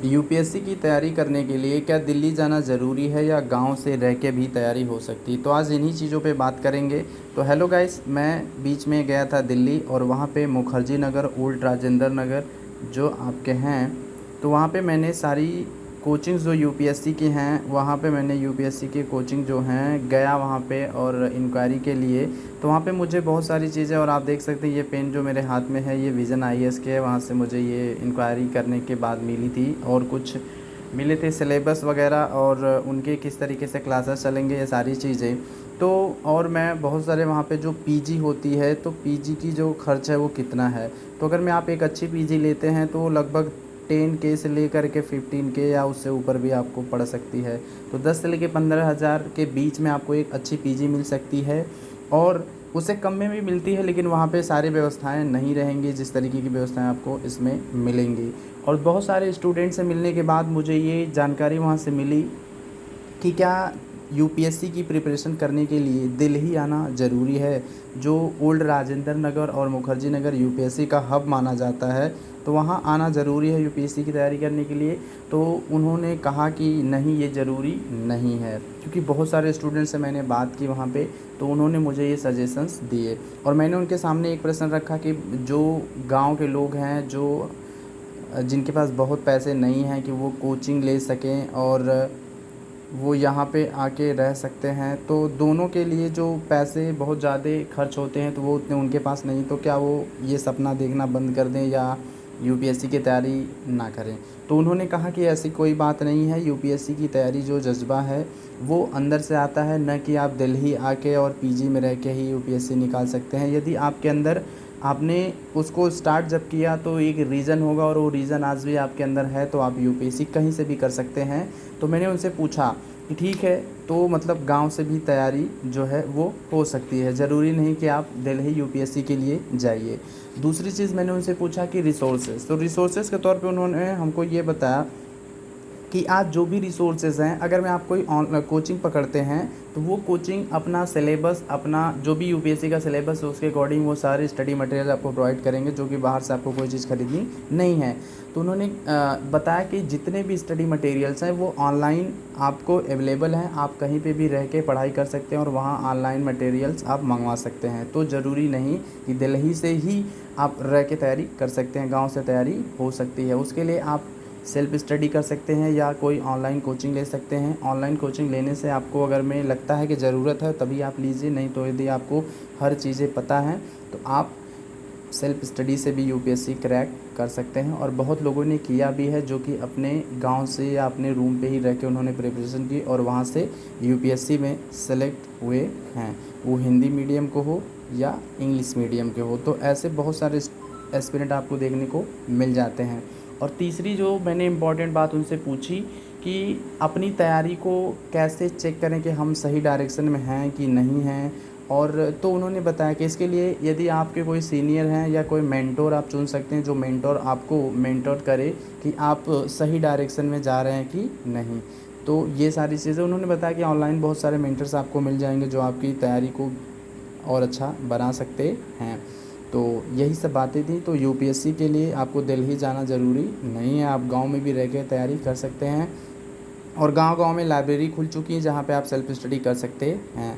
UPSC की तैयारी करने के लिए क्या दिल्ली जाना ज़रूरी है या गांव से रह के भी तैयारी हो सकती है? तो आज इन्हीं चीज़ों पे बात करेंगे। तो हेलो गाइस, मैं बीच में गया था दिल्ली और वहाँ पे मुखर्जी नगर, ओल्ड राजेंद्र नगर जो आपके हैं, तो वहाँ पे मैंने सारी कोचिंग्स जो यूपीएससी की हैं, वहाँ पे मैंने यूपीएससी की कोचिंग जो हैं गया वहाँ पे और इंक्वायरी के लिए। तो वहाँ पे मुझे बहुत सारी चीज़ें, और आप देख सकते हैं ये पेन जो मेरे हाथ में है ये विज़न आईएएस के है, वहाँ से मुझे ये इंक्वायरी करने के बाद मिली थी। और कुछ मिले थे सिलेबस वगैरह और उनके किस तरीके से क्लासेस चलेंगे, ये सारी चीज़ें। तो और मैं बहुत सारे वहाँ पे जो पीजी होती है, तो पीजी की जो खर्च है वो कितना है, तो अगर मैं आप एक अच्छी पीजी लेते हैं तो लगभग 10K से लेकर के 15K या उससे ऊपर भी आपको पड़ सकती है। तो 10 से लेके 15,000 के बीच में आपको एक अच्छी पीजी मिल सकती है, और उससे कम में भी मिलती है, लेकिन वहाँ पे सारी व्यवस्थाएं नहीं रहेंगी जिस तरीके की व्यवस्थाएं आपको इसमें मिलेंगी। और बहुत सारे स्टूडेंट से मिलने के बाद मुझे ये जानकारी वहाँ से मिली कि क्या यूपीएससी की प्रिपरेशन करने के लिए दिल्ली आना ज़रूरी है, जो ओल्ड राजेंद्र नगर और मुखर्जी नगर यूपीएससी का हब माना जाता है, तो वहाँ आना ज़रूरी है यूपीएससी की तैयारी करने के लिए। तो उन्होंने कहा कि नहीं, ये ज़रूरी नहीं है, क्योंकि बहुत सारे स्टूडेंट से मैंने बात की वहाँ पे, तो उन्होंने मुझे ये सजेशंस दिए। और मैंने उनके सामने एक प्रश्न रखा कि जो गांव के लोग हैं, जो जिनके पास बहुत पैसे नहीं हैं कि वो कोचिंग ले सकें और वो यहाँ पे आके रह सकते हैं, तो दोनों के लिए जो पैसे बहुत ज़्यादा खर्च होते हैं तो वो उतने उनके पास नहीं, तो क्या वो ये सपना देखना बंद कर दें या यूपीएससी की तैयारी ना करें? तो उन्होंने कहा कि ऐसी कोई बात नहीं है, यूपीएससी की तैयारी जो जज्बा है वो अंदर से आता है, न कि आप दिल्ली आके और पीजी में रह के ही यूपीएससी निकाल सकते हैं। यदि आपके अंदर, आपने उसको स्टार्ट जब किया तो एक रीज़न होगा, और वो रीज़न आज भी आपके अंदर है, तो आप यूपीएससी कहीं से भी कर सकते हैं। तो मैंने उनसे पूछा कि ठीक है, तो मतलब गांव से भी तैयारी जो है वो हो सकती है, ज़रूरी नहीं कि आप दिल्ली यूपीएससी के लिए जाइए। दूसरी चीज़ मैंने उनसे पूछा कि रिसोर्सेज, तो रिसोर्सेज के तौर पे उन्होंने हमको ये बताया कि आज जो भी रिसोर्सेज हैं, अगर मैं आप कोई ऑन कोचिंग पकड़ते हैं तो वो कोचिंग अपना सिलेबस, अपना जो भी यूपीएससी का सिलेबस है उसके अकॉर्डिंग वो सारे स्टडी मटेरियल आपको प्रोवाइड करेंगे, जो कि बाहर से आपको कोई चीज़ खरीदनी नहीं है। तो उन्होंने बताया कि जितने भी स्टडी मटेरियल्स हैं वो ऑनलाइन आपको अवेलेबल हैं, आप कहीं पे भी रह के पढ़ाई कर सकते हैं और वहाँ ऑनलाइन मटेरियल्स आप मंगवा सकते हैं। तो ज़रूरी नहीं कि दिल्ली से ही आप रह के तैयारी कर सकते हैं, गाँव से तैयारी हो सकती है। उसके लिए आप सेल्फ स्टडी कर सकते हैं या कोई ऑनलाइन कोचिंग ले सकते हैं। ऑनलाइन कोचिंग लेने से आपको अगर में लगता है कि ज़रूरत है तभी आप लीजिए, नहीं तो यदि आपको हर चीज़ें पता हैं तो आप सेल्फ स्टडी से भी यूपीएससी क्रैक कर सकते हैं। और बहुत लोगों ने किया भी है, जो कि अपने गांव से या अपने रूम पे ही रह के उन्होंने प्रिपरेशन की और वहाँ से यूपीएससी में सेलेक्ट हुए हैं, वो हिंदी मीडियम को हो या इंग्लिश मीडियम के हो। तो ऐसे बहुत सारे एस्पिरेंट आपको देखने को मिल जाते हैं। और तीसरी जो मैंने इम्पॉर्टेंट बात उनसे पूछी कि अपनी तैयारी को कैसे चेक करें कि हम सही डायरेक्शन में हैं कि नहीं हैं, और तो उन्होंने बताया कि इसके लिए यदि आपके कोई सीनियर हैं या कोई मेंटोर आप चुन सकते हैं, जो मेंटोर आपको मेंटोर करे कि आप सही डायरेक्शन में जा रहे हैं कि नहीं। तो ये सारी चीज़ें उन्होंने बताया कि ऑनलाइन बहुत सारे मेंटर्स आपको मिल जाएंगे जो आपकी तैयारी को और अच्छा बना सकते हैं। तो यही सब बातें थी। तो यूपीएससी के लिए आपको दिल्ली जाना ज़रूरी नहीं है, आप गांव में भी रह के तैयारी कर सकते हैं, और गांव-गांव में लाइब्रेरी खुल चुकी है जहां पे आप सेल्फ स्टडी कर सकते हैं।